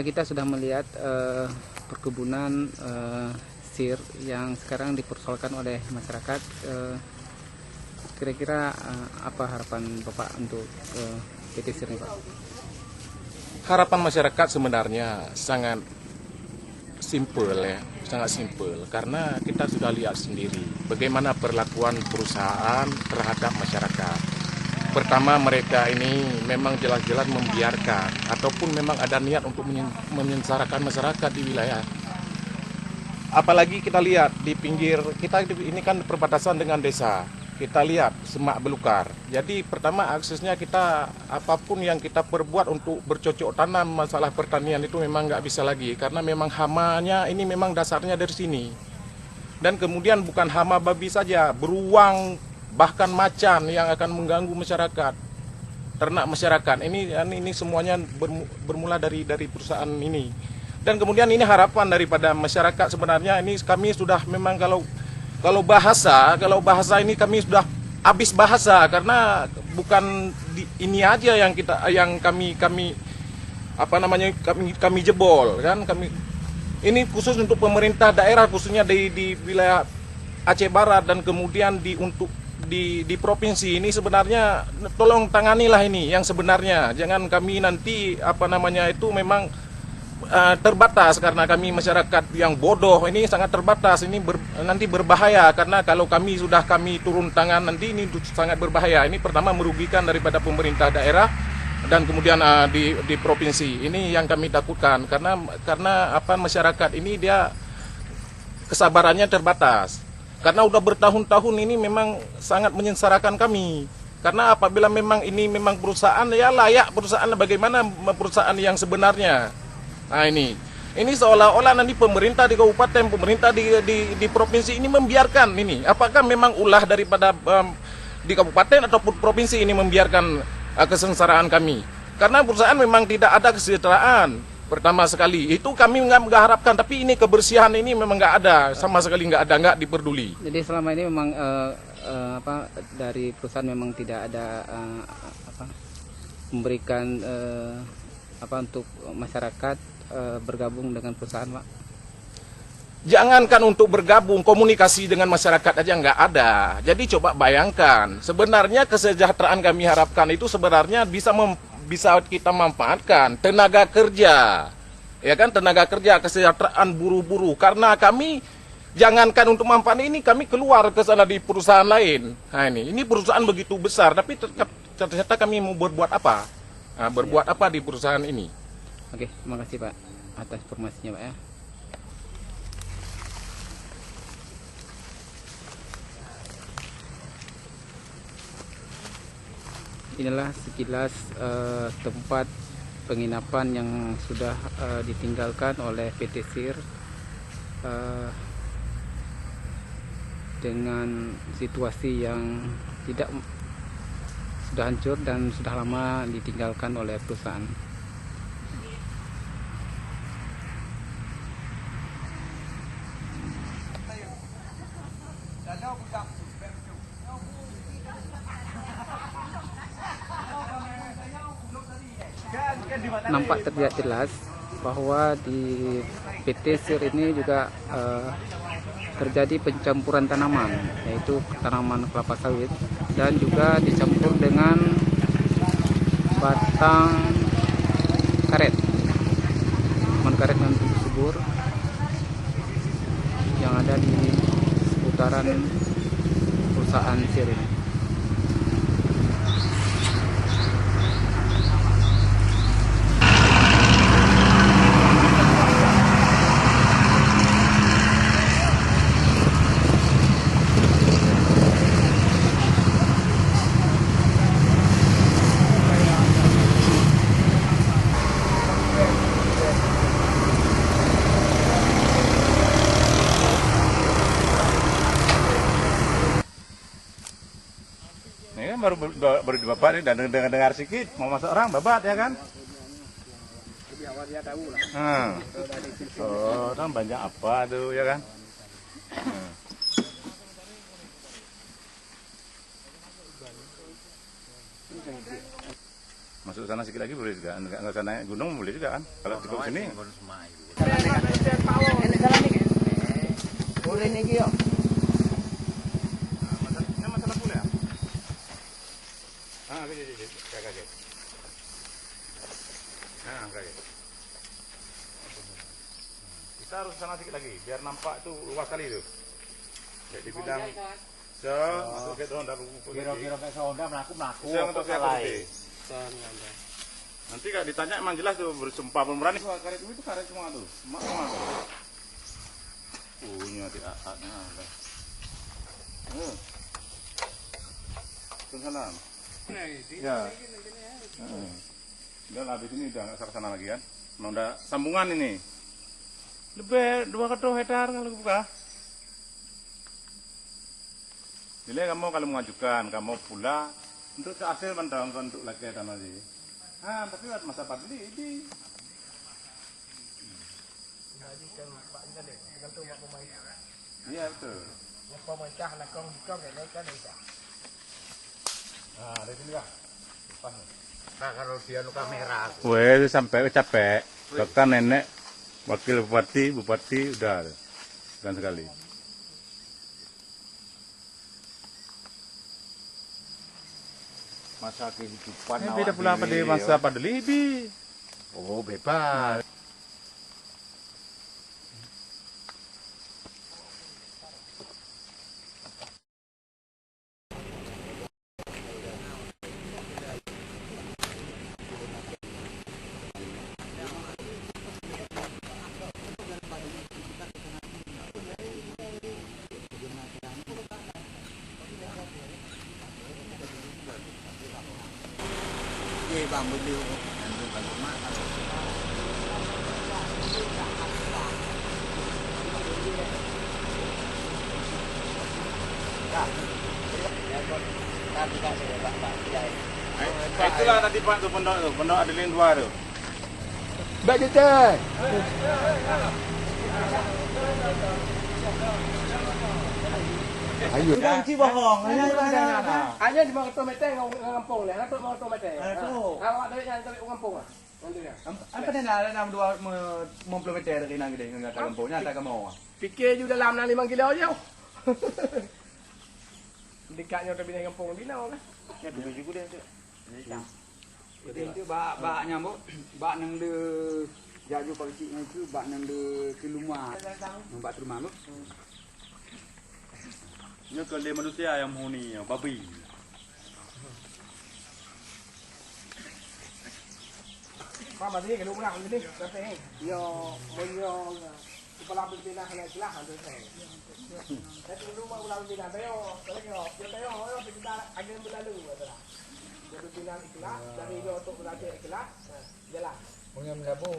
Kita sudah melihat perkebunan sir yang sekarang dipersoalkan oleh masyarakat. Kira-kira apa harapan Bapak untuk PT Sir ini, Pak? Harapan masyarakat sebenarnya sangat simpel ya, sangat simpel karena kita sudah lihat sendiri bagaimana perlakuan perusahaan terhadap masyarakat. Pertama, mereka ini memang jelas-jelas membiarkan ataupun memang ada niat untuk menyengsarakan masyarakat di wilayah. Apalagi kita lihat di pinggir, kita ini kan perbatasan dengan desa. Kita lihat semak belukar. Jadi pertama aksesnya kita, apapun yang kita perbuat untuk bercocok tanam masalah pertanian itu memang nggak bisa lagi. Karena memang hamanya ini memang dasarnya dari sini. Dan kemudian bukan hama babi saja, beruang, bahkan macan yang akan mengganggu masyarakat, ternak masyarakat. Ini semuanya bermula dari perusahaan ini. Dan kemudian ini harapan daripada masyarakat sebenarnya, ini kami sudah memang kalau bahasa ini kami sudah habis bahasa karena bukan ini aja yang kami jebol kan, ini khusus untuk pemerintah daerah, khususnya di wilayah Aceh Barat dan kemudian di provinsi ini sebenarnya tolong tanganilah ini yang sebenarnya, jangan kami nanti memang terbatas karena kami masyarakat yang bodoh ini sangat terbatas, ini nanti berbahaya karena kalau kami turun tangan nanti ini sangat berbahaya. Ini pertama merugikan daripada pemerintah daerah dan kemudian di provinsi ini yang kami takutkan karena masyarakat ini dia kesabarannya terbatas karena udah bertahun-tahun ini memang sangat menyengsarakan kami. Karena apabila memang ini memang perusahaan ya layak perusahaan, bagaimana perusahaan yang sebenarnya. Nah ini seolah-olah nanti pemerintah di kabupaten, pemerintah di provinsi ini membiarkan ini. Apakah memang ulah daripada di kabupaten ataupun provinsi ini membiarkan kesengsaraan kami? Karena perusahaan memang tidak ada kesejahteraan. Pertama sekali itu kami nggak harapkan, tapi ini kebersihan ini memang nggak ada, sama sekali nggak diperduli. Jadi selama ini memang dari perusahaan memang tidak ada memberikan untuk masyarakat bergabung dengan perusahaan, Pak? Jangankan untuk bergabung, komunikasi dengan masyarakat aja nggak ada. Jadi coba bayangkan, sebenarnya kesejahteraan kami harapkan itu sebenarnya bisa kita manfaatkan tenaga kerja, ya kan, tenaga kerja, kesejahteraan buruh-buruh. Karena kami jangankan untuk manfaat ini, kami keluar ke sana di perusahaan lain. Nah ini perusahaan begitu besar, tapi ternyata kami mau berbuat apa? Nah, berbuat apa di perusahaan ini? Oke, terima kasih Pak atas informasinya, Pak ya. Inilah sekilas tempat penginapan yang sudah ditinggalkan oleh PT Sir dengan situasi yang sudah hancur dan sudah lama ditinggalkan oleh perusahaan. Nampak terlihat jelas bahwa di PT Sir ini juga terjadi pencampuran tanaman, yaitu tanaman kelapa sawit dan juga dicampur dengan batang karet, tanaman karet yang subur yang ada di seputaran perusahaan Sir ini. Ini kan baru di babat nih, dan dengar sedikit mau masuk orang babat ya kan? Lebih awal dia tahu lah. Orang banyak apa tuh ya kan? Masuk sana sedikit lagi boleh juga. Nggak usah naik gunung boleh juga kan. Kalau cukup sini. Boleh nih Gio. Masalah pula ya? Kaget. Kaget. Kita harus sana sedikit lagi, biar nampak itu luas kali itu. Kayak dibilang, masuk ke dalam Kira-kira kayak sonda melaku. untuk saya putih. Nanti kalau ditanya emang jelas tuh bersumpah pemberani karet itu karet semua tuh. Semua tuh. Punya tidak ada. Salam. Ya. Udah lah, habis ini udah nggak ke sana lagi kan. Nah, udah sambungan ini. Lebih 2 hektar kalau buka. Jadi kamu kalau mengajukan, kamu pula untuk hasil mendang untuk lagi tanah ini. Tapi masa padi ini. Iya betul. Nah, dari sini lah. Nah, kalau dia luka merah. Weh, sampai capek. Bahkan nenek, wakil bupati udah kan sekali. Masa kehidupan Ini beda pula pada masa padeli. Oh, bebas. Bang beli Itulah tadi Pak tuh pondok Adeline 2 tuh. Baik kita. Ayo. Jangan ci bohong. Hanya di mga tomate ngampong le, ato mga tomate. Awak dari yang dari ngampong ah. Apa dia nak dalam 2 kilometer dari nang gede nang kampungnya tak mau. Fikir je dalam 5 kilo je. Dekatnya dari bina kampung di now lah. Ya dulu juga dia tu. Jadi itu bak nyambuk, bak nang de jaju pakciknya itu bak nang de ke rumah. Nampak rumah lu. Ini kalau manusia yang huni, babi. Apa tadi ke rumah ni ni? Tapi yo kepala berbina kena kelah tu saya. Tapi rumah kepala berbina tayo, tayo kita ada berlalu betul. Jadi berbina kelah dari yo untuk belajar kelah. Jalan. Punya mengabu.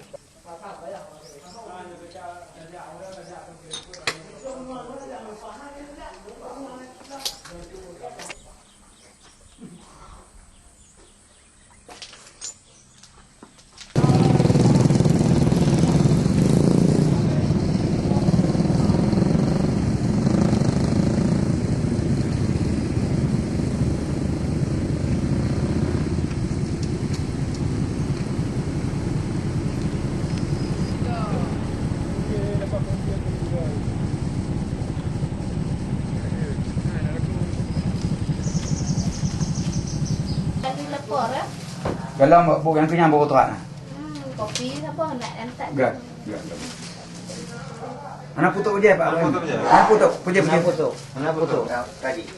Kalau bukan kenyang bawa terak. Kopi apa nak hantar? Enggak. Anak putuk je Pak. Anak putuk, puja. Anak putuk. Tadi.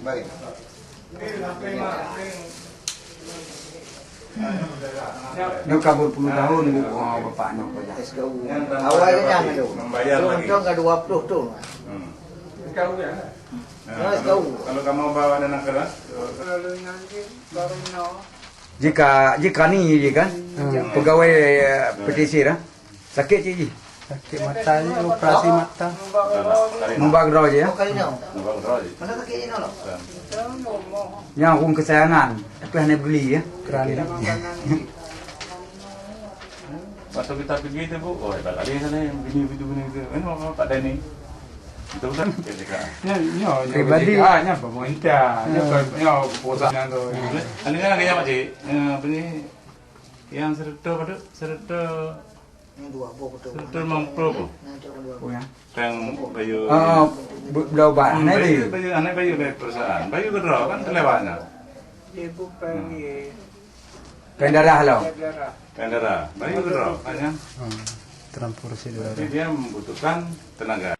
Bagi. Dia kabur 10 tahun bapaknya kerja. Awalnya jangan tu. Membayar lagi. Untung ke 20 tu. Kalau kamu bawa anak keras, Jika ni je kan, pegawai petisi dah. Sakit je. Sakit mata ni, operasi mata. Membak draw je ya. Kali ni. Mana sakit ni nak? Yang aku kesayangan, tapi hanya beli ya. Kerana waktu kita pergi tu Bu, oh hebat kali sana yang begini. Ini Pak Denny. Itu betul kan? Pribadi hanya pemerintah, hanya perusahaan tu. Ini kan lagi apa sih? Apa ni? Yang serta Yang dua betul. mampu. Yang bayu. Belau bak ni Bayu anak bayu perusahaan. Bayu kedua kan terlewatnya. Ibu pergi pendarah lah. Pendera. Bayu kedua kan? Transportasi Jadi dia membutuhkan tenaga.